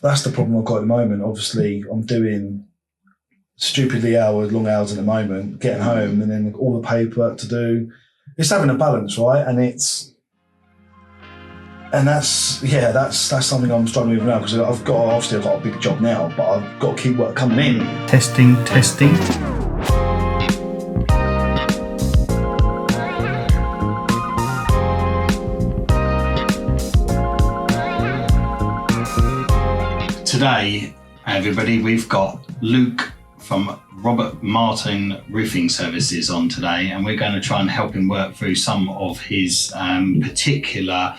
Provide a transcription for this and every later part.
that's the problem I've got at the moment. Obviously, I'm doing stupidly long hours at the moment, getting home, and then all the paperwork to do. It's having a balance, right? And that's something I'm struggling with now, because I've got a big job now, but I've got to keep work coming in. Testing. Today, everybody, we've got Luke from Robert Martin Roofing Services on today, and we're going to try and help him work through some of his particular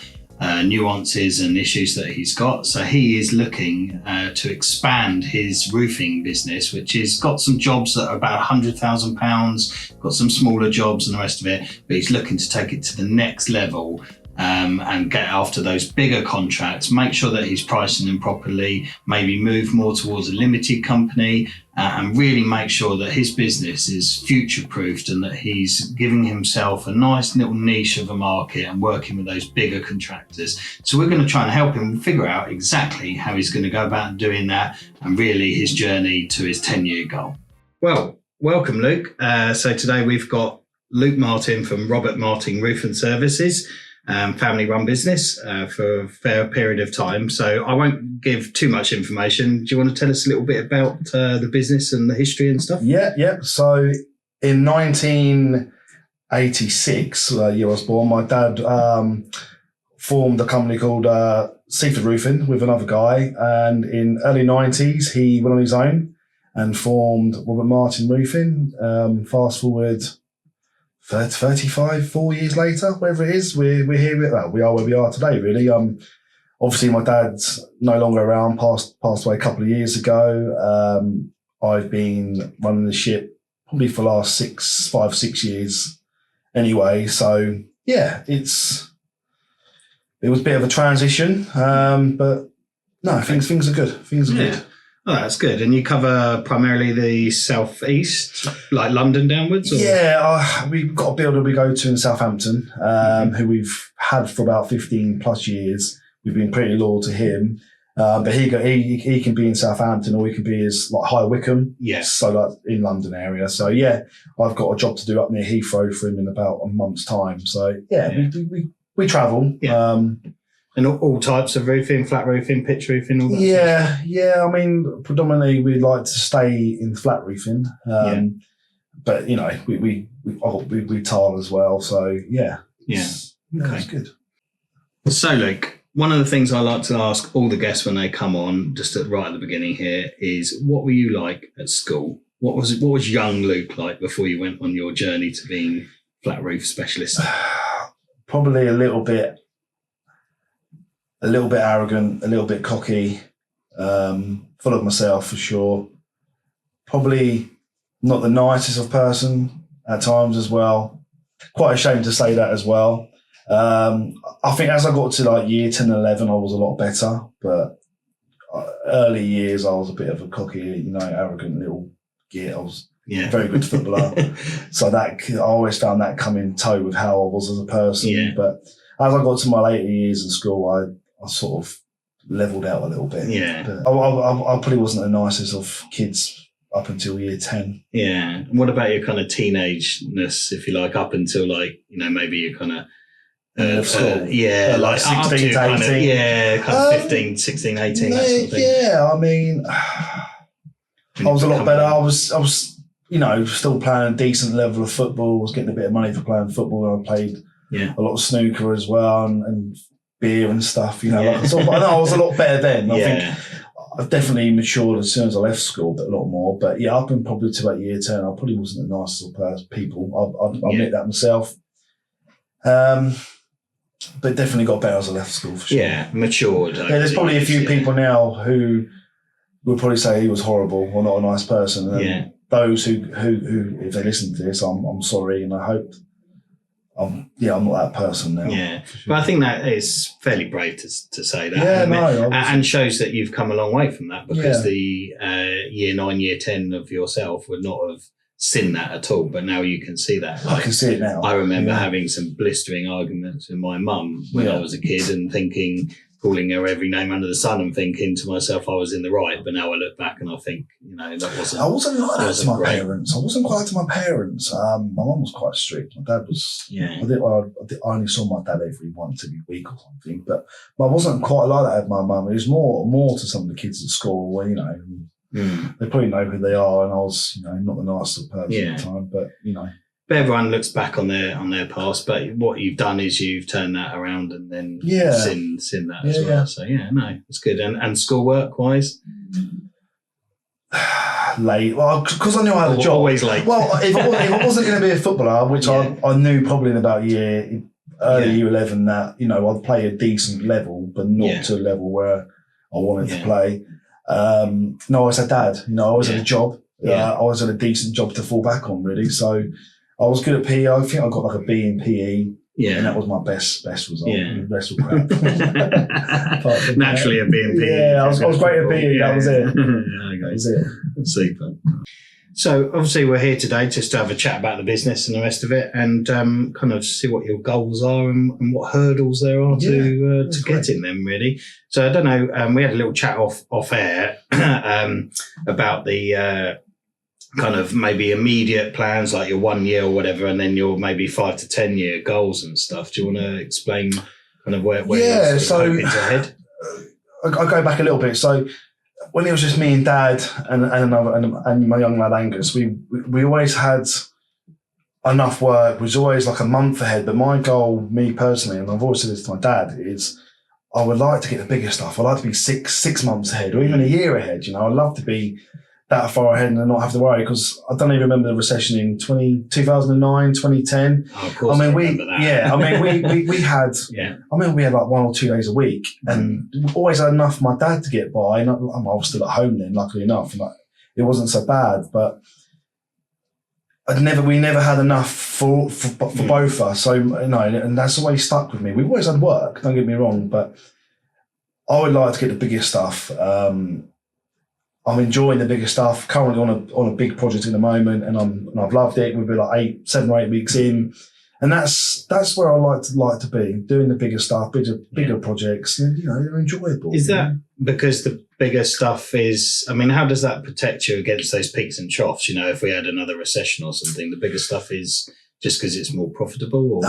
nuances and issues that he's got. So he is looking to expand his roofing business, which has got some jobs that are about £100,000, got some smaller jobs and the rest of it, but he's looking to take it to the next level. And get after those bigger contracts, make sure that he's pricing them properly, maybe move more towards a limited company, and really make sure that his business is future-proofed and that he's giving himself a nice little niche of a market and working with those bigger contractors. So we're going to try and help him figure out exactly how he's going to go about doing that, and really his journey to his 10-year goal. Well, welcome, Luke. So today we've got Luke Martin from Robert Martin Roofing Services. Family-run business for a fair period of time. So I won't give too much information. Do you want to tell us a little bit about the business and the history and stuff? Yeah. So in 1986, year I was born, my dad formed a company called Seaford Roofing with another guy. And in early 90s, he went on his own and formed Robert Martin Roofing. Fast forward 4 years later, whatever it is, we're here. Well, we are where we are today, really. Obviously, my dad's no longer around, passed away a couple of years ago. I've been running the ship probably for the last 5-6 years anyway. So, yeah, it was a bit of a transition, but no, things are good. Things are good. Oh, that's good. And you cover primarily the southeast, like London downwards? Or? Yeah, we've got a builder we go to in Southampton, who we've had for about 15 plus years. We've been pretty loyal to him. But he can be in Southampton, or he can be as like High Wycombe. Yes. So like in London area. So yeah, I've got a job to do up near Heathrow for him in about a month's time. So yeah. We travel. Yeah. And all types of roofing, flat roofing, pitch roofing, all that Yeah. I mean, predominantly we'd like to stay in flat roofing. But we tile as well. So yeah. Okay. That's good. So Luke, one of the things I like to ask all the guests when they come on, just right at the beginning here, is what were you like at school? What was young Luke like before you went on your journey to being flat roof specialist? Probably a little bit arrogant, a little bit cocky, full of myself for sure. Probably not the nicest of person at times as well. Quite ashamed to say that as well. I think as I got to like year 10 and 11, I was a lot better, but early years I was a bit of a cocky, arrogant little git. I was a very good footballer. So that I always found that come in tow with how I was as a person. Yeah. But as I got to my later years in school, I sort of leveled out a little bit. Yeah. But I probably wasn't the nicest of kids up until year 10. Yeah. And what about your kind of teenageness, if you like, up until like, maybe you kind of... school? Like 16 to 18. Kind of 15, 16, 18, that sort of thing. Yeah, I mean, I was a lot better. I was still playing a decent level of football. I was getting a bit of money for playing football. I played a lot of snooker as well and beer and stuff, I was a lot better then. I think I've definitely matured as soon as I left school, but a lot more. But yeah, up and probably to about year 10, I probably wasn't the nicest of people. I'll admit that myself. But definitely got better as I left school for sure. Yeah, matured. There's probably a few people now who would probably say he was horrible or not a nice person. And those who if they listen to this, I'm sorry, and I hope I'm not that person now. Yeah, sure. But I think that is fairly brave to say that. Yeah, and shows that you've come a long way from that, because the year 9, year 10 of yourself would not have seen that at all. But now you can see that. I can see it now. I remember having some blistering arguments with my mum when I was a kid, and thinking, calling her every name under the sun and thinking to myself I was in the right. But now I look back and I think, that wasn't. I wasn't like that to my great. parents. I wasn't quite to my parents. My mum was quite strict. My dad was. Yeah. I only saw my dad once every week or something. But I wasn't quite like that with my mum. It was more to some of the kids at school where they probably know who they are, and I was not the nicest person at the time. But But everyone looks back on their past, but what you've done is you've turned that around and then seen that as well. Yeah. So it's good. And schoolwork wise, late. Well, because I knew I had a job. Always late. Well, if I wasn't going to be a footballer, which I knew probably in about year 11 that I'd play a decent level, but not to a level where I wanted to play. No, I always had dad. I always had a job. I always had a decent job to fall back on, really. So I was good at PE. I think I got like a B in PE. Yeah. And that was my best result. Yeah. The rest was crap. Naturally a B in PE. Yeah, I was great at PE. That was it. That was it. Super. So obviously we're here today just to have a chat about the business and the rest of it, and kind of see what your goals are and what hurdles there are to getting them, really. So I don't know, we had a little chat off air about the kind of maybe immediate plans, like your 1 year or whatever, and then your maybe 5 to 10 year goals and stuff. Do you want to explain kind of where you're sort of hoping to head? I'll go back a little bit. So when it was just me and Dad and my young lad Angus, we always had enough work. It was always like a month ahead. But my goal, me personally, and I've always said this to my dad, is I would like to get the bigger stuff. I'd like to be six months ahead or even a year ahead. I'd love to be that far ahead and not have to worry, because I don't even remember the recession in 2009, 2010. Oh, of course, I remember that. We had, we had like 1 or 2 days a week, and always had enough for my dad to get by. And I was still at home then, luckily enough, and it wasn't so bad. But we never had enough for both of us. So and that's always stuck with me. We always had work. Don't get me wrong, but I would like to get the biggest stuff. I'm enjoying the bigger stuff. Currently on a big project at the moment, and I've loved it. We've been like 7 or 8 weeks in, and that's where I like to be, doing the bigger stuff, bigger projects. And, they're enjoyable. Is that because the bigger stuff is? I mean, how does that protect you against those peaks and troughs? If we had another recession or something, the bigger stuff is just because it's more profitable, or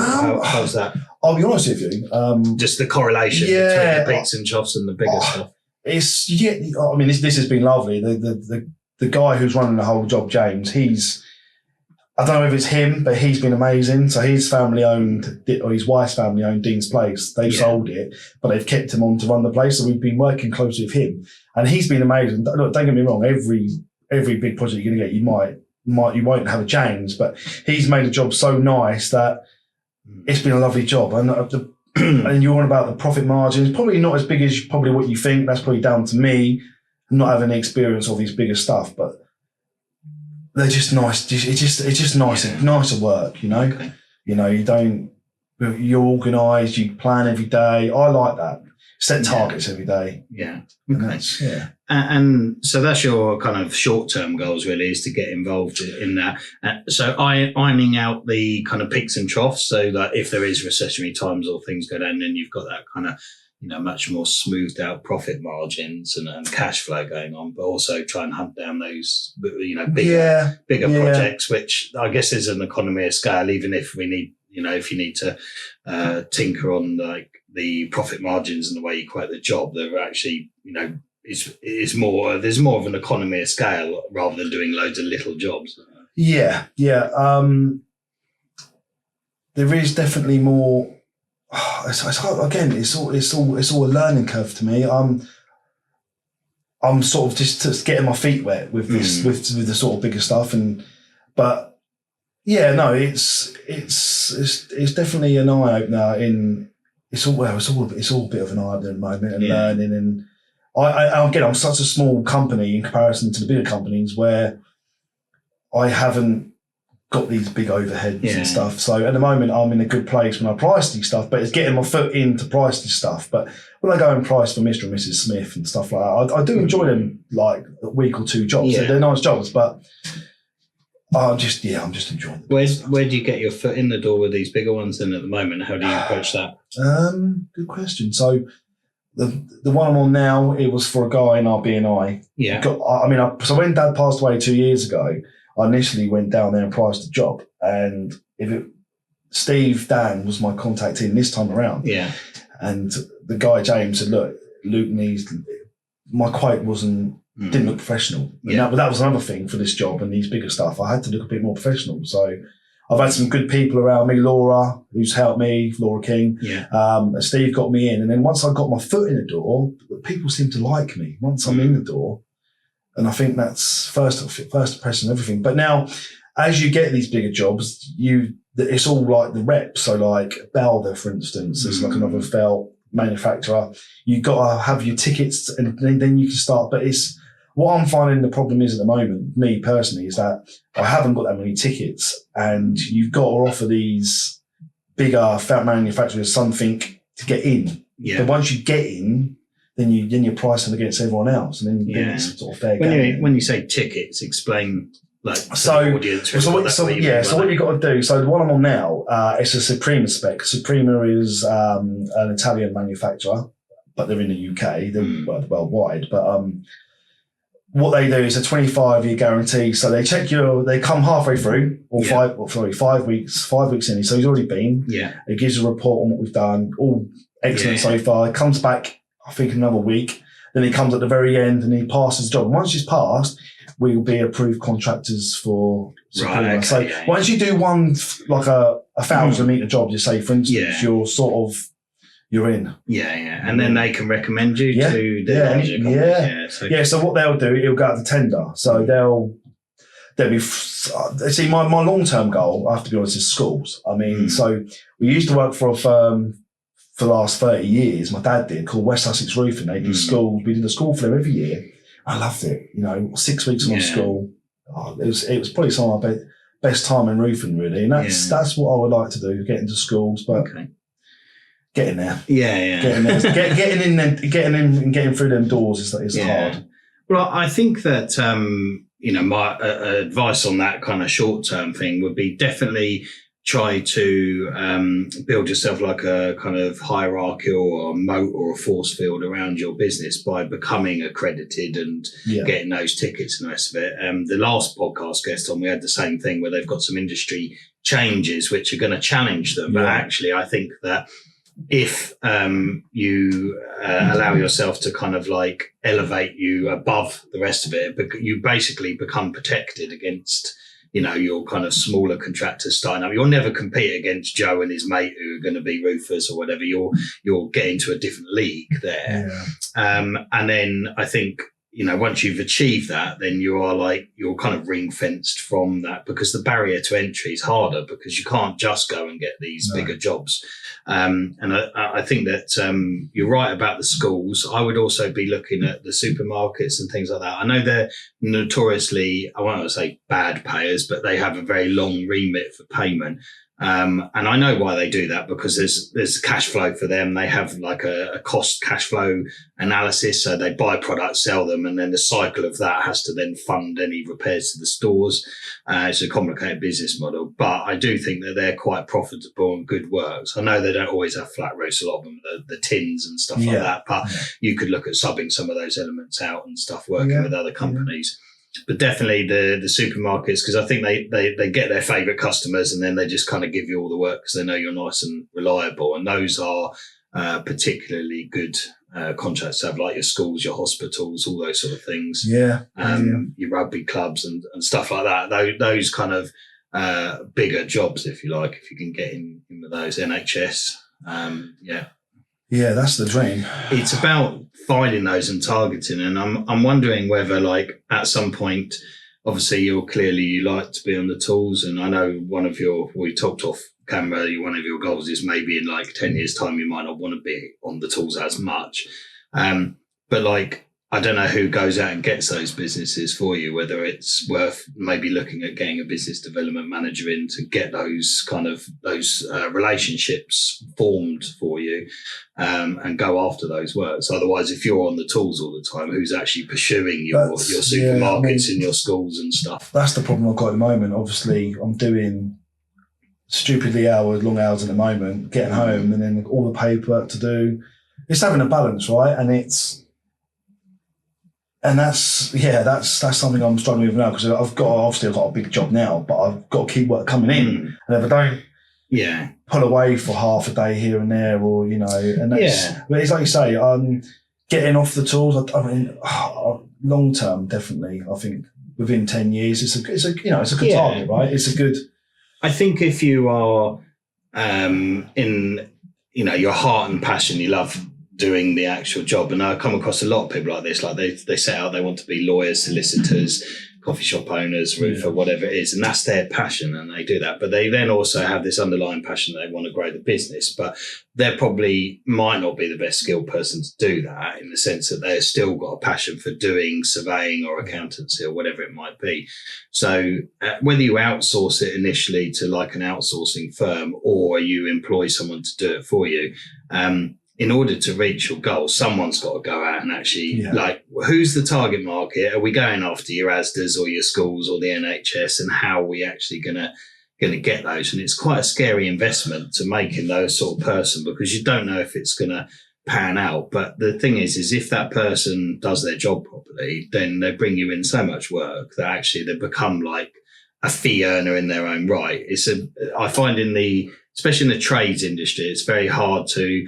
how's that? I'll be honest with you. Just the correlation between the peaks and troughs and the bigger stuff. This has been lovely. The guy who's running the whole job, James, I don't know if it's him, but he's been amazing. So his family owned, or his wife's family owned Dean's Place. They've sold it, but they've kept him on to run the place. So we've been working closely with him, and he's been amazing. Look, don't get me wrong. Every big project you're going to get, you won't have a James, but he's made the job so nice that it's been a lovely job. And and you're on about the profit margins, probably not as big as probably what you think. That's probably down to me not having the experience of these bigger stuff, but they're just nice. It's just nice, nicer work, Okay. You're organised, you plan every day. I like that. Set targets every day. Yeah. Okay. And so that's your kind of short-term goals, really, is to get involved in that. So ironing out the kind of peaks and troughs, so that if there is recessionary times or things go down, then you've got that kind of, much more smoothed out profit margins and cash flow going on, but also try and hunt down those, bigger projects, which I guess is an economy of scale, even if we need, if you need to tinker on like the profit margins and the way you quote the job, they're actually, there's more of an economy of scale rather than doing loads of little jobs. Yeah. There is definitely more. It's hard. Again, it's all a learning curve to me. I'm sort of just getting my feet wet with this, with the sort of bigger stuff, but yeah, no, it's definitely an eye opener. It's all a bit of an eye opener at the moment, and learning. And I'm such a small company in comparison to the bigger companies where I haven't got these big overheads and stuff. So at the moment, I'm in a good place when I price these stuff, but it's getting my foot in to price this stuff. But when I go and price for Mr. and Mrs. Smith and stuff like that, I do enjoy them, like a week or two jobs. Yeah. They're nice jobs, but I'm just enjoying them. Where do you get your foot in the door with these bigger ones then at the moment? How do you approach that? Good question. So the one I'm on now, it was for a guy in our BNI. Yeah. So when Dad passed away 2 years ago, I initially went down there and priced the job. And Steve Dan was my contact in this time around. Yeah. And the guy, James, said, look, Luke my quote didn't look professional. And that was another thing for this job and these bigger stuff. I had to look a bit more professional. So I've had some good people around me, Laura, who's helped me, Laura King. Yeah. Steve got me in. And then once I got my foot in the door, people seem to like me once I'm in the door. And I think that's first impression of everything. But now, as you get these bigger jobs, it's all like the reps. So like Belder, for instance, is like another felt manufacturer. You've got to have your tickets and then you can start. But what I'm finding the problem is at the moment, me personally, is that I haven't got that many tickets and you've got to offer these bigger felt manufacturers something to get in. Yeah. But once you get in, then you're pricing against everyone else. And then it's sort of fair game. When you say tickets, explain like so the audience. What you got to do. So the one I'm on now, it's a Suprema spec. Suprema is an Italian manufacturer, but they're in the UK. They're worldwide. But what they do is a 25-year guarantee. So they check they come halfway through, or 5 weeks in. So he's already been. Yeah. It gives a report on what we've done. All excellent so far. It comes back, I think, another week. Then he comes at the very end and he passes the job. And once he's passed, we will be approved contractors for Suprema. Right, okay, so once you do one, like a 1,000 metre job, you say, for instance, you're in. Yeah, yeah. And then they can recommend you to their larger companies. So what they'll do, it'll go out to tender. So they'll be, see, my long-term goal, I have to be honest, is schools. I mean, so we used to work for a firm for the last 30 years. My dad did, called West Sussex Roofing. They do schools. We did a school for them every year. I loved it. 6 weeks in school. It was probably some of my best time in roofing, really. And that's what I would like to do, get into schools, but getting there. Yeah. Getting there. getting in and getting through them doors is hard. Well, I think that, my advice on that kind of short-term thing would be definitely try to build yourself like a kind of hierarchical or a moat or a force field around your business by becoming accredited and getting those tickets and the rest of it. The last podcast guest on, we had the same thing where they've got some industry changes which are going to challenge them. But actually, I think that if you allow yourself to kind of like elevate you above the rest of it, you basically become protected against your kind of smaller contractors starting up. You'll never compete against Joe and his mate who are going to be roofers or whatever. You'll get into a different league there. And then I think, once you've achieved that, then you're kind of ring fenced from that, because the barrier to entry is harder because you can't just go and get these bigger jobs. And I think that you're right about the schools. I would also be looking at the supermarkets and things like that. I know they're notoriously, I won't say bad payers, but they have a very long remit for payment. And I know why they do that, because there's cash flow for them. They have like a cost cash flow analysis. So they buy products, sell them, and then the cycle of that has to then fund any repairs to the stores. It's a complicated business model, but I do think that they're quite profitable and good works. I know they don't always have flat roofs, a lot of them, the tins and stuff like that, but you could look at subbing some of those elements out and stuff, working with other companies. But definitely the supermarkets, because I think they get their favourite customers and then they just kind of give you all the work because they know you're nice and reliable. And those are particularly good contracts to have, like your schools, your hospitals, all those sort of things. Your rugby clubs and stuff like that. Those kind of bigger jobs, if you like, if you can get in with those, NHS. Yeah, that's the dream. It's about finding those and targeting, and I'm wondering whether, like, at some point, obviously you like to be on the tools, and I know we talked off camera, one of your goals is maybe in like 10 years time you might not want to be on the tools as much, but like, I don't know who goes out and gets those businesses for you, whether it's worth maybe looking at getting a business development manager in to get those relationships formed for you, and go after those works. Otherwise, if you're on the tools all the time, who's actually pursuing your supermarkets and your schools and stuff? That's the problem I've got at the moment. Obviously, I'm doing stupidly long hours at the moment, getting home, and then all the paperwork to do. it's having a balance, right? And that's something I'm struggling with now, because I've got a big job now, but I've got to keep work coming in, and if I don't pull away for half a day here and there, or and that's, but it's like you say, getting off the tools. I mean, long term, definitely. I think within 10 years, it's a good target, right? It's a good. I think if you are in your heart and passion, you love doing the actual job. And I come across a lot of people like this, like they set out, they want to be lawyers, solicitors, coffee shop owners, roofer, whatever it is. And that's their passion, and they do that. But they then also have this underlying passion that they want to grow the business. But they probably might not be the best skilled person to do that, in the sense that they've still got a passion for doing surveying or accountancy or whatever it might be. So whether you outsource it initially to like an outsourcing firm, or you employ someone to do it for you, in order to reach your goal, someone's got to go out and actually, like, who's the target market? Are we going after your Asdas or your schools or the NHS? And how are we actually going to get those? And it's quite a scary investment to make in those sort of person, because you don't know if it's going to pan out. But the thing is if that person does their job properly, then they bring you in so much work that actually they become like a fee earner in their own right. I find especially in the trades industry, it's very hard to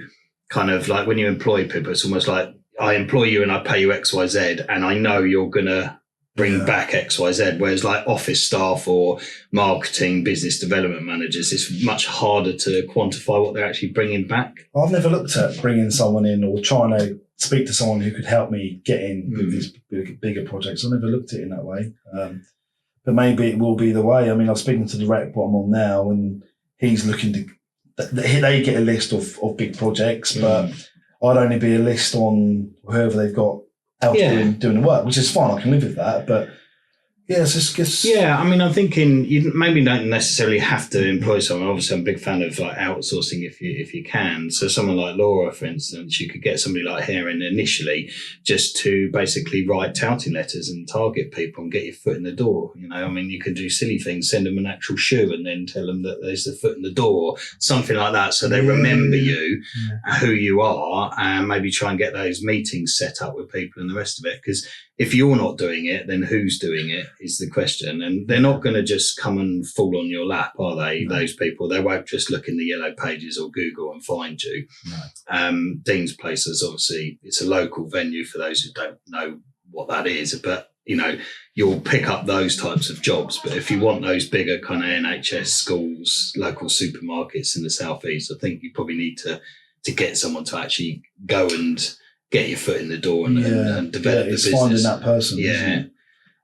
kind of, like, when you employ people, it's almost like, I employ you and I pay you X, Y, Z, and I know you're going to bring back X, Y, Z. Whereas like office staff or marketing, business development managers, it's much harder to quantify what they're actually bringing back. I've never looked at bringing someone in or trying to speak to someone who could help me get in with these bigger projects. I've never looked at it in that way. But maybe it will be the way. I mean, I'm speaking to the rep what I'm on now, and he's looking to, they get a list of big projects, but I'd only be a list on whoever they've got out doing the work, which is fine. I can live with that. But it's just I mean, I'm thinking you maybe don't necessarily have to employ someone. Obviously, I'm a big fan of like outsourcing if you can. So someone like Laura, for instance, you could get somebody like her in initially just to basically write touting letters and target people and get your foot in the door. I mean, you can do silly things, send them an actual shoe and then tell them that there's the foot in the door, something like that. So they remember you, who you are, and maybe try and get those meetings set up with people and the rest of it. Because if you're not doing it, then who's doing it is the question. And they're not going to just come and fall on your lap, are they? No. Those people, they won't just look in the yellow pages or Google and find you. No. Dean's Place is obviously, it's a local venue for those who don't know what that is, but you'll pick up those types of jobs. But if you want those bigger kind of NHS schools, local supermarkets in the southeast, I think you probably need to get someone to actually go and get your foot in the door and develop the business. Finding that person.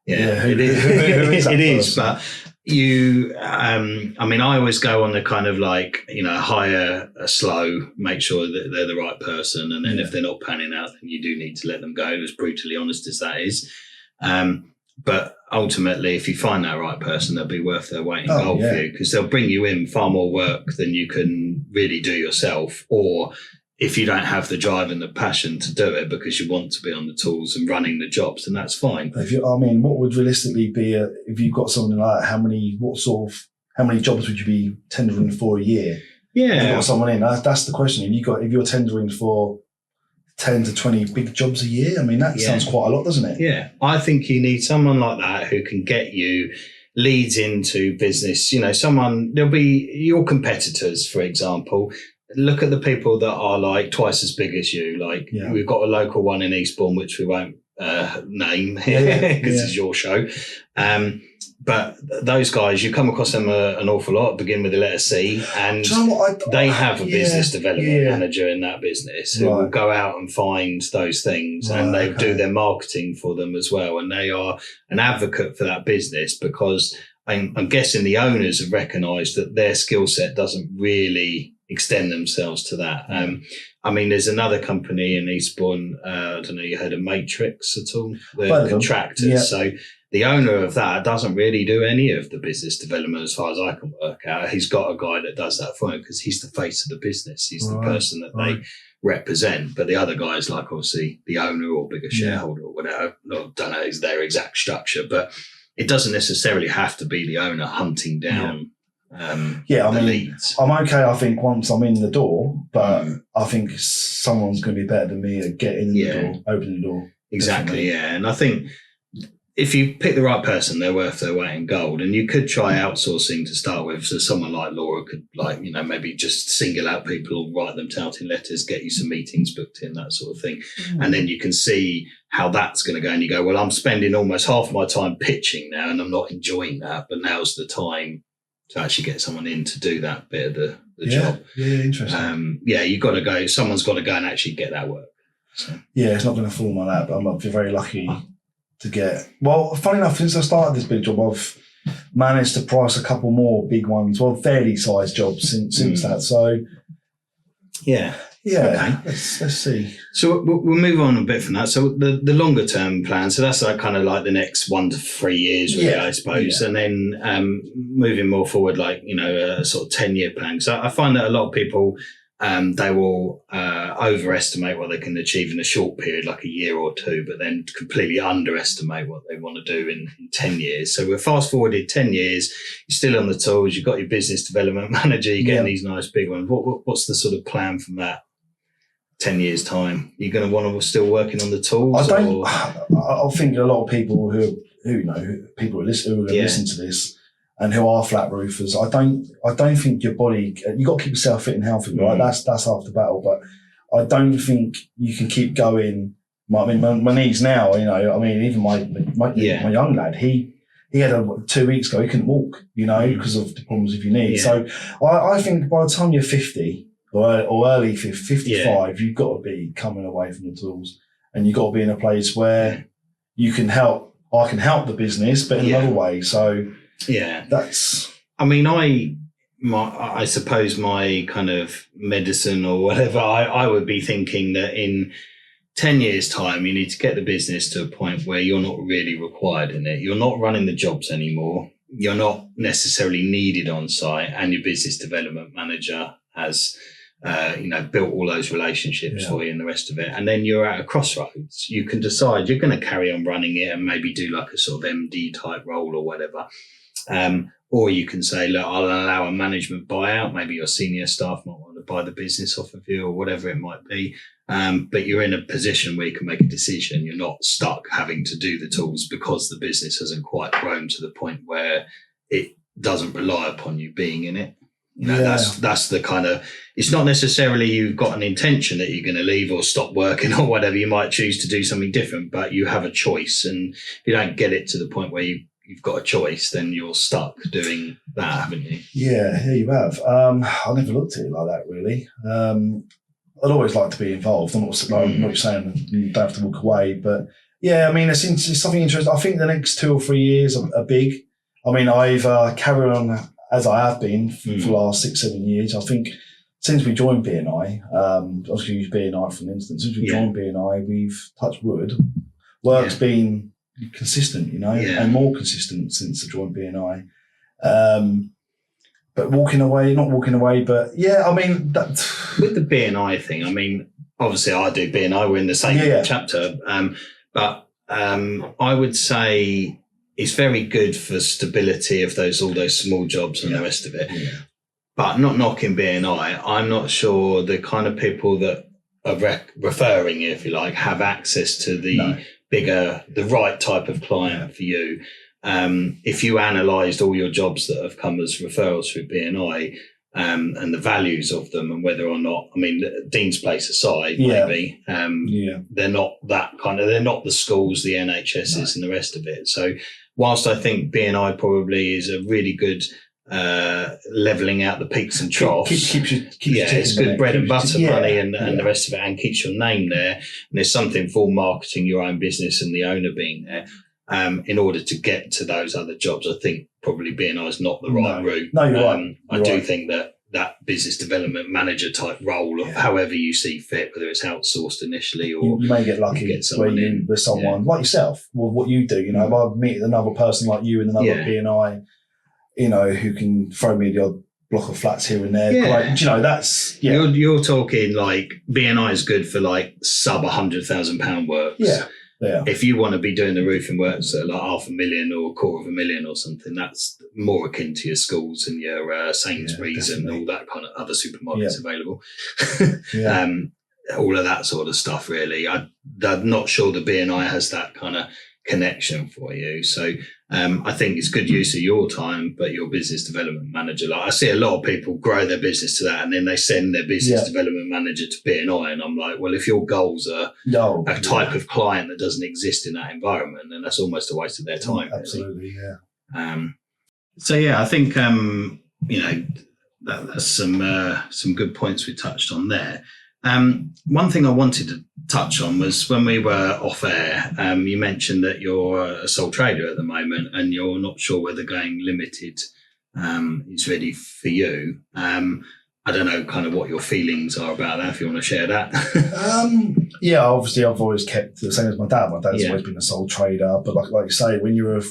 It is. It is. But you, I mean, I always go on the kind of like, hire a slow, make sure that they're the right person. And then if they're not panning out, then you do need to let them go, as brutally honest as that is. But ultimately, if you find that right person, they'll be worth their weight in gold for you, because they'll bring you in far more work than you can really do yourself. Or if you don't have the drive and the passion to do it because you want to be on the tools and running the jobs, then that's fine. What would realistically be if you've got something like that? How many jobs would you be tendering for a year? Yeah, if you've got someone in. That's the question. If you're tendering for 10 to 20 big jobs a year, I mean, that sounds quite a lot, doesn't it? Yeah, I think you need someone like that who can get you leads into business. There'll be your competitors, for example. Look at the people that are like twice as big as you. Like we've got a local one in Eastbourne, which we won't name because it's your show. But those guys, you come across them an awful lot, begin with the letter C, and they have a business development manager in that business who will go out and find those things, and they do their marketing for them as well. And they are an advocate for that business, because I'm guessing the owners have recognised that their skill set doesn't really extend themselves to that. I mean, there's another company in Eastbourne, I don't know, you heard of Matrix at all? The contractors. Yeah. So the owner of that doesn't really do any of the business development as far as I can work out. He's got a guy that does that for him because he's the face of the business. He's the person that they represent. But the other guy is like obviously the owner or bigger shareholder or whatever. I don't know their exact structure, but it doesn't necessarily have to be the owner hunting down the leads. I'm okay, I think, once I'm in the door, but I think someone's going to be better than me at getting in the door, opening the door. Exactly, definitely. yeah. And I think if you pick the right person, they're worth their weight in gold. And you could try outsourcing to start with. So someone like Laura could, maybe just single out people, write them out in letters, get you some meetings booked in, that sort of thing. And then you can see how that's going to go. And you go, well, I'm spending almost half my time pitching now and I'm not enjoying that. But now's the time to actually get someone in to do that bit of the job. Yeah, interesting. You've got to go. Someone's got to go and actually get that work. So. Yeah, it's not going to fall in my lap, but I'm very lucky to get. Well, funny enough, since I started this big job, I've managed to price a couple more big ones, fairly sized jobs since that. So, yeah. Okay. Let's see. So we'll move on a bit from that. So the longer term plan. So that's like kind of like the next 1 to 3 years, really, I suppose. Yeah. And then moving more forward, like a sort of 10-year plan. So I find that a lot of people. They will overestimate what they can achieve in a short period, like a year or two, but then completely underestimate what they want to do in 10 years. So we're fast forwarded 10 years, you're still on the tools, you've got your business development manager, you're getting these nice big ones. What's the sort of plan from that 10 years time? You're going to want to still working on the tools? I think a lot of people who listen to this, and who are flat roofers, I don't think your body, you got to keep yourself fit and healthy, right? That's half the battle. But I don't think you can keep going. My knees now, even my young lad, he had 2 weeks ago, he couldn't walk, because of the problems with your knees. So I think by the time you're 50 or early 55, you've got to be coming away from the tools, and you've got to be in a place where you can help. I can help the business, but in another way. So. Yeah, that's. I mean, I suppose my kind of medicine or whatever. I would be thinking that in 10 years' time, you need to get the business to a point where you're not really required in it. You're not running the jobs anymore. You're not necessarily needed on site, and your business development manager has, built all those relationships for you and the rest of it. And then you're at a crossroads. You can decide you're going to carry on running it and maybe do like a sort of MD type role or whatever. Or you can say, look, I'll allow a management buyout. Maybe your senior staff might want to buy the business off of you or whatever it might be. But you're in a position where you can make a decision. You're not stuck having to do the tools because the business hasn't quite grown to the point where it doesn't rely upon you being in it. That's the kind of, it's not necessarily you've got an intention that you're going to leave or stop working or whatever. You might choose to do something different, but you have a choice. And if you don't get it to the point where you've got a choice, then you're stuck doing that, haven't you? Yeah, you have. I never looked at it like that, really. I'd always like to be involved. I'm not saying you don't have to walk away, but it's something interesting. I think the next 2 or 3 years are big. I mean, I've carried on as I have been for the last 6-7 years. I think since we joined BNI, I was going to use BNI for an instance. Since we joined BNI, we've touched wood. Work's been consistent, and more consistent since I joined BNI. But not walking away, but with the BNI thing, obviously I do BNI, we're in the same chapter, but I would say it's very good for stability of all those small jobs and the rest of it. Yeah. But not knocking BNI, I'm not sure the kind of people that are referring you, if you like, have access to the right type of client for you. If you analysed all your jobs that have come as referrals through BNI and the values of them and whether or not, Dean's Place aside, maybe, they're not that kind of, they're not the schools, the NHSs and the rest of it. So whilst I think BNI probably is a really good levelling out the peaks and troughs. It's good bread and butter money and the rest of it, and keeps your name there. And there's something for marketing your own business and the owner being there. In order to get to those other jobs, I think probably BNI is not the right route. No, you're right. I do think that business development manager type role of however you see fit, whether it's outsourced initially or you may get lucky with someone like yourself, with what you do. If I meet another person like you in another BNI, who can throw me the odd block of flats here and there. Yeah. Great. That's You're talking like BNI is good for like sub £100,000 works. Yeah. Yeah. If you want to be doing the roofing works at like $500,000 or $250,000 or something, that's more akin to your schools and your Sainsbury's and all that kind of other supermarkets available. Yeah. All of that sort of stuff, really. I'm not sure the BNI has that kind of connection for you. So I think it's good use of your time, but your business development manager, like I see a lot of people grow their business to that and then they send their business development manager to BNI, and I'm like, well, if your goals are a type of client that doesn't exist in that environment, then that's almost a waste of their time. Absolutely, really. I think that's some good points we touched on there. One thing I wanted to touch on was when we were off air, you mentioned that you're a sole trader at the moment and you're not sure whether going limited is ready for you. I don't know kind of what your feelings are about that, if you want to share that. Obviously I've always kept the same as my dad. My dad's always been a sole trader, but like you say, when you're a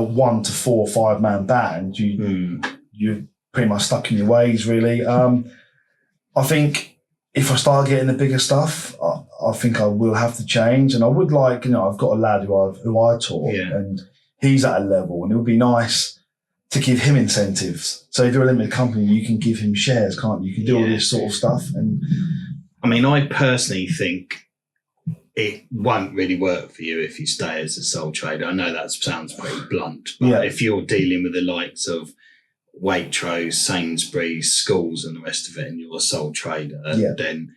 1 to 4 or 5 man band, you're pretty much stuck in your ways, really. I think if I start getting the bigger stuff, I think I will have to change. And I would like, I've got a lad who I taught, and he's at a level, and it would be nice to give him incentives. So if you're a limited company, you can give him shares, can't you? You can do all this sort of stuff. And I mean, I personally think it won't really work for you if you stay as a sole trader. I know that sounds pretty blunt, but if you're dealing with the likes of Waitrose, Sainsbury's, schools and the rest of it, and you're a sole trader, then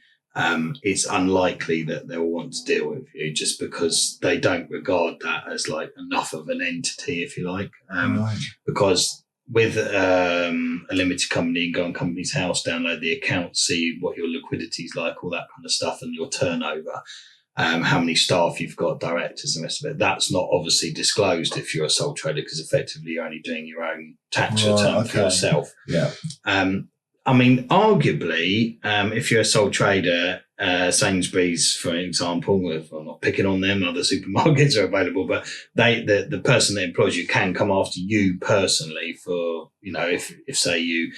it's unlikely that they'll want to deal with you, just because they don't regard that as like enough of an entity, if you like. Because with a limited company, you go on company's house, download the account, see what your liquidity is like, all that kind of stuff, and your turnover. How many staff you've got, directors and the rest of it. That's not obviously disclosed if you're a sole trader, because effectively you're only doing your own tax return for yourself. Yeah. I mean, arguably, if you're a sole trader, Sainsbury's, for example, if I'm not picking on them, other supermarkets are available, but the person that employs you can come after you personally for, if say you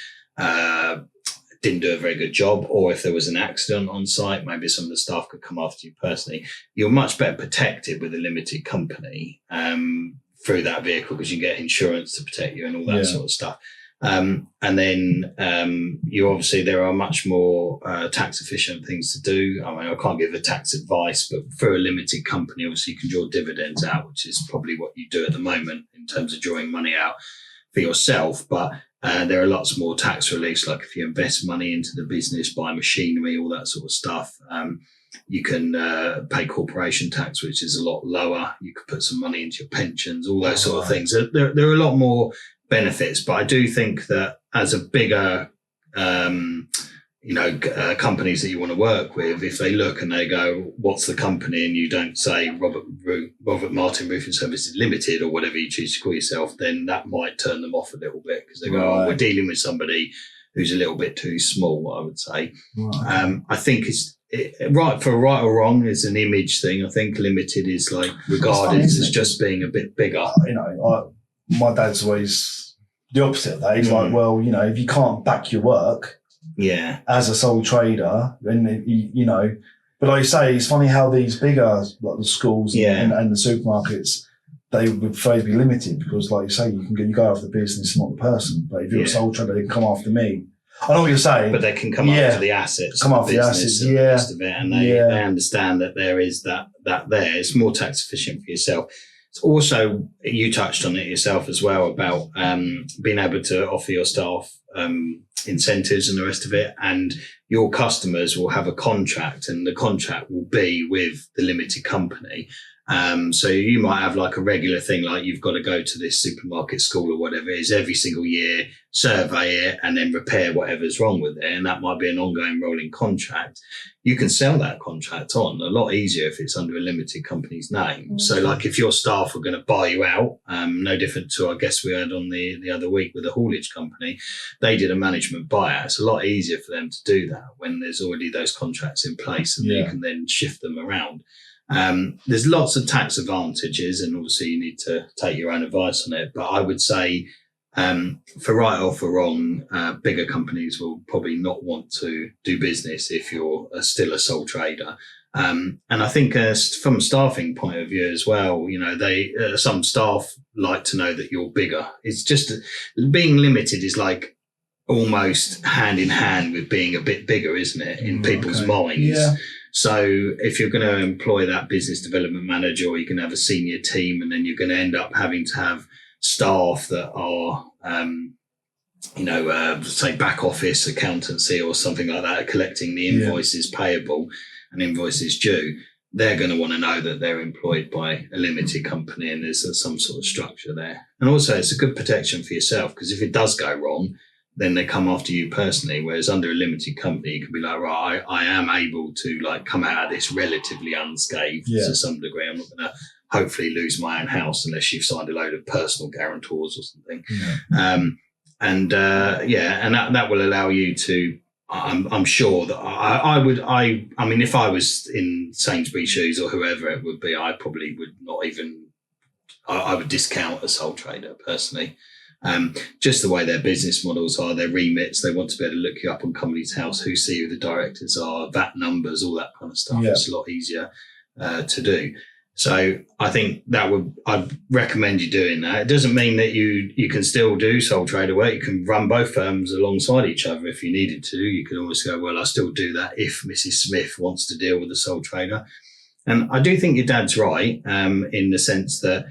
didn't do a very good job, or if there was an accident on site, maybe some of the staff could come after you personally. You're much better protected with a limited company through that vehicle, because you get insurance to protect you and all that sort of stuff. And then you obviously, there are much more tax efficient things to do. I mean, I can't give a tax advice, but for a limited company, obviously you can draw dividends out, which is probably what you do at the moment in terms of drawing money out for yourself. But there are lots more tax reliefs, like if you invest money into the business, buy machinery, all that sort of stuff. You can pay corporation tax, which is a lot lower. You could put some money into your pensions, all those sort of things. There are a lot more benefits, but I do think that as a bigger, companies that you want to work with, if they look and they go, what's the company? And you don't say Robert Martin Roofing Services Limited or whatever you choose to call yourself, then that might turn them off a little bit, because they go, we're dealing with somebody who's a little bit too small, I would say. I think right or wrong is an image thing. I think limited is like regarded as just being a bit bigger. My dad's always the opposite of that. He's like, well, if you can't back your work as a sole trader, then, but like you say, it's funny how these bigger, like the schools and the supermarkets, they would prefer to be limited, because like you say, you go after the business, not the person. But if you're a sole trader, they can come after me. I know what you're saying. But they can come after the assets. Come after the assets, and the rest of it, and they understand that there is that there. It's more tax efficient for yourself. It's also, you touched on it yourself as well, about being able to offer your staff incentives and the rest of it, and your customers will have a contract, and the contract will be with the limited company. So you might have like a regular thing, like you've got to go to this supermarket, school or whatever it is every single year, survey it and then repair whatever's wrong with it. And that might be an ongoing rolling contract. You can sell that contract on a lot easier if it's under a limited company's name. So like if your staff were going to buy you out, no different to, I guess we heard on the other week with a haulage company, they did a management buyout. It's a lot easier for them to do that when there's already those contracts in place, and you can then shift them around. There's lots of tax advantages, and obviously you need to take your own advice on it. But I would say, for right or for wrong, bigger companies will probably not want to do business if you're still a sole trader. And I think from a staffing point of view as well, some staff like to know that you're bigger. It's just being limited is like almost hand in hand with being a bit bigger, isn't it, in people's minds? Yeah. So if you're going to employ that business development manager, or you can have a senior team, and then you're going to end up having to have staff that are, say back office accountancy or something like that, collecting the invoices payable and invoices due, they're going to want to know that they're employed by a limited company and there's some sort of structure there. And also it's a good protection for yourself, because if it does go wrong, then they come after you personally. Whereas under a limited company, you can be like, right, I am able to like come out of this relatively unscathed to some degree. I'm not going to hopefully lose my own house unless you've signed a load of personal guarantors or something. And that will allow you to, I'm sure that I mean, if I was in Sainsbury's shoes or whoever it would be, I probably would not even, I would discount a sole trader personally. Just the way their business models are, their remits, they want to be able to look you up on Companies House, who see who the directors are, VAT numbers, all that kind of stuff. It's a lot easier to do. So I think I'd recommend you doing that. It doesn't mean that you can still do sole trader work. You can run both firms alongside each other if you needed to. You could always go, well, I still do that if Mrs. Smith wants to deal with a sole trader. And I do think your dad's right, in the sense that,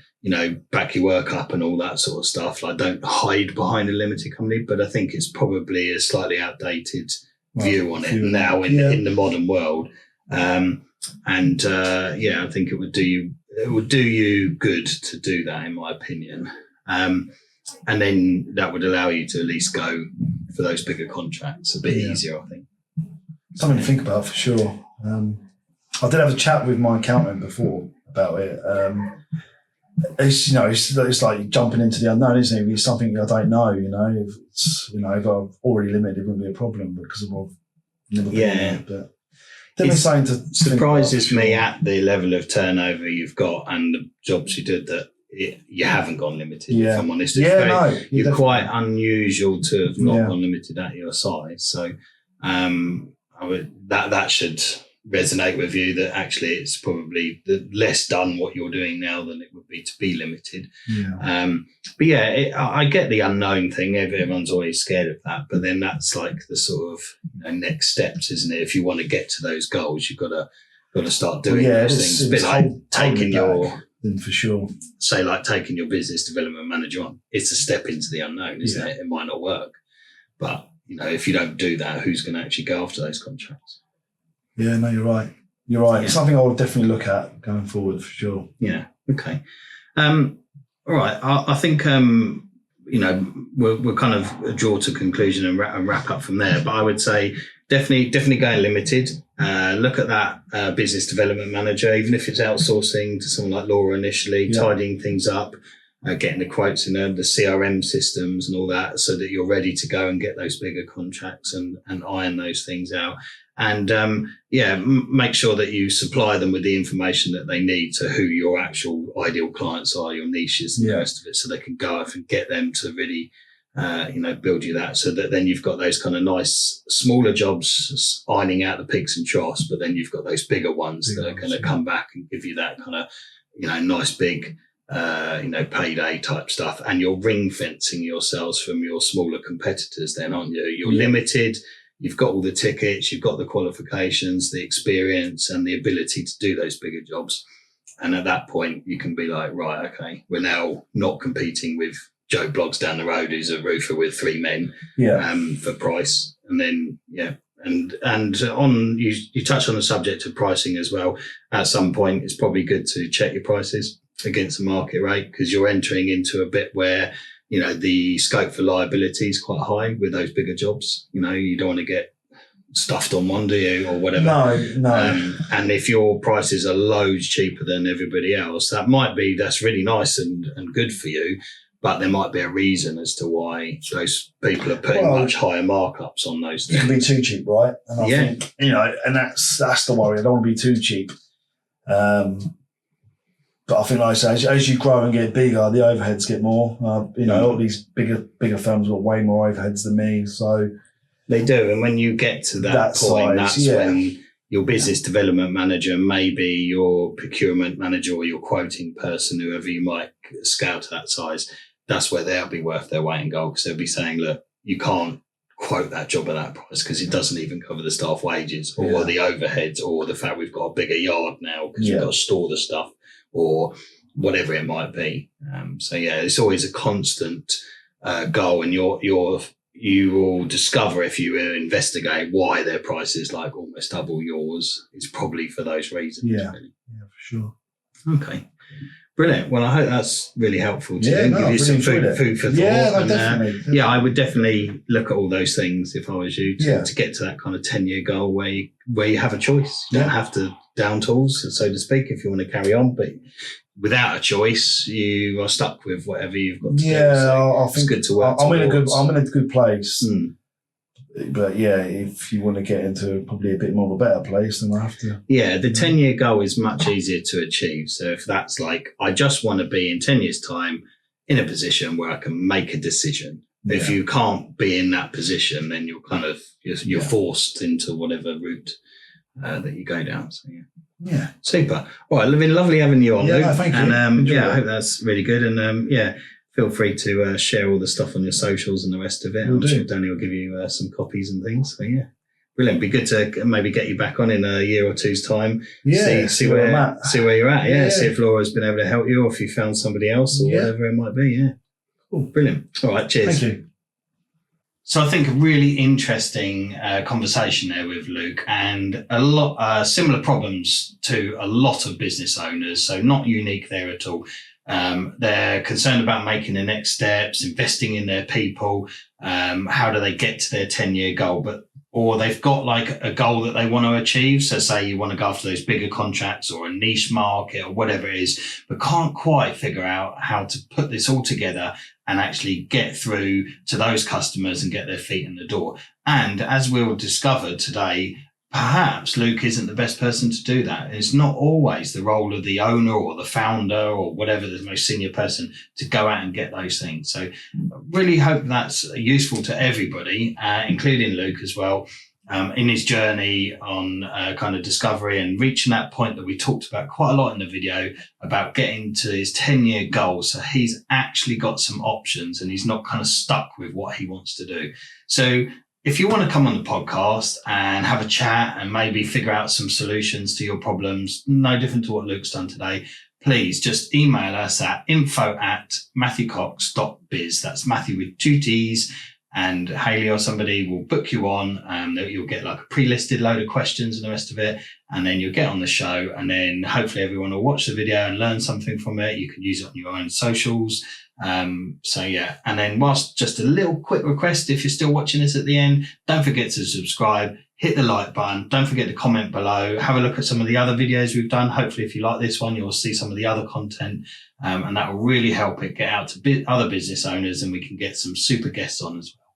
back your work up and all that sort of stuff. Like, don't hide behind a limited company. But I think it's probably a slightly outdated view on it now in the modern world. I think it would do you good to do that, in my opinion. And then that would allow you to at least go for those bigger contracts a bit easier, I think. Something to think about for sure. I did have a chat with my accountant before about it. It's like jumping into the unknown, isn't it? It's something I don't know. If I've already limited, it wouldn't be a problem because I've never been there. But it surprises me at the level of turnover you've got and the jobs you did that you haven't gone limited. If I'm honest, you're quite unusual to have not gone limited at your size. So that should resonate with you, that actually it's probably less done what you're doing now than it would be to be limited. I get the unknown thing. Everyone's always scared of that, but then that's like the sort of next steps, isn't it? If you want to get to those goals, you've got to start doing those things. It's a bit like taking for sure. Say like taking your business development manager on. It's a step into the unknown, isn't it? It might not work, but if you don't do that, who's going to actually go after those contracts? Yeah, no, you're right. It's something I will definitely look at going forward for sure. Yeah. Okay. All right. I think, we'll kind of draw to conclusion and wrap up from there. But I would say definitely going limited. Look at that business development manager, even if it's outsourcing to someone like Laura initially, tidying things up, getting the quotes in there, the CRM systems and all that, so that you're ready to go and get those bigger contracts and iron those things out. And make sure that you supply them with the information that they need to who your actual ideal clients are, your niches and the rest of it, so they can go off and get them to really, build you that, so that then you've got those kind of nice smaller jobs ironing out the peaks and troughs, but then you've got those bigger ones that are going to come back and give you that kind of, nice big, payday type stuff. And you're ring fencing yourselves from your smaller competitors then, aren't you? You're limited. You've got all the tickets, you've got the qualifications, the experience and the ability to do those bigger jobs. And at that point, you can be like, right, okay, we're now not competing with Joe Bloggs down the road, who's a roofer with 3 men for price. And then, you touch on the subject of pricing as well. At some point, it's probably good to check your prices against the market rate, because you're entering into a bit where the scope for liability is quite high with those bigger jobs. You don't want to get stuffed on one, do you, or whatever? No. And if your prices are loads cheaper than everybody else, that's really nice and good for you. But there might be a reason as to why those people are putting much higher markups on those things. You can be too cheap, right? And I think, and that's the worry. I don't want to be too cheap. But I think, like I say, as you grow and get bigger, the overheads get more. All these bigger firms got way more overheads than me. So they do. And when you get to that point, size, when your business development manager, maybe your procurement manager or your quoting person, whoever you might scale to that size, that's where they'll be worth their weight in gold, because they'll be saying, look, you can't quote that job at that price because it doesn't even cover the staff wages or the overheads or the fact we've got a bigger yard now because we've got to store the stuff or whatever it might be. So it's always a constant goal, and you will discover if you investigate why their price is like almost double yours. It's probably for those reasons. Yeah, really. yeah, for sure. Okay. Brilliant. Well, I hope that's really helpful to give you some food for thought. Yeah, definitely. Yeah, I would definitely look at all those things if I was you to get to that kind of 10-year goal where you have a choice. You don't have to down tools, so to speak, if you want to carry on, but without a choice, you are stuck with whatever you've got to do. So I think it's good to work. I'm in a good place. But if you want to get into probably a bit more of a better place, then I have to. Yeah, the 10-year goal is much easier to achieve. So if that's like, I just want to be in 10 years' time in a position where I can make a decision. Yeah. If you can't be in that position, then you're kind of, you're forced into whatever route that you go down. So yeah. Super. All right, been lovely having you on, Luke. Thank you. And I hope that's really good. And feel free to share all the stuff on your socials and the rest of it. I'm sure Danny will give you some copies and things. So brilliant. Be good to maybe get you back on in a year or two's time. See where you're at. Yeah. See if Laura's been able to help you, or if you found somebody else or whatever it might be. Yeah. Cool. Brilliant. All right. Cheers. Thank you. So I think a really interesting conversation there with Luke, and a lot similar problems to a lot of business owners. So not unique there at all. They're concerned about making the next steps, investing in their people. How do they get to their 10-year goal? Or they've got like a goal that they want to achieve. So say you want to go after those bigger contracts or a niche market or whatever it is, but can't quite figure out how to put this all together and actually get through to those customers and get their feet in the door. And as we'll discover today, perhaps Luke isn't the best person to do that. It's not always the role of the owner or the founder or whatever, the most senior person, to go out and get those things. So really hope that's useful to everybody, including Luke as well, in his journey on kind of discovery and reaching that point that we talked about quite a lot in the video about getting to his 10-year goal. So he's actually got some options and he's not kind of stuck with what he wants to do. So if you want to come on the podcast and have a chat and maybe figure out some solutions to your problems, no different to what Luke's done today, please just email us at info@matthewcox.biz. That's Matthew with 2 T's. And Hayley or somebody will book you on. You'll get like a pre-listed load of questions and the rest of it. And then you'll get on the show. And then hopefully everyone will watch the video and learn something from it. You can use it on your own socials. And then whilst just a little quick request, if you're still watching this at the end, don't forget to subscribe, hit the like button. Don't forget to comment below. Have a look at some of the other videos we've done. Hopefully, if you like this one, you'll see some of the other content. And that will really help it get out to other business owners, and we can get some super guests on as well.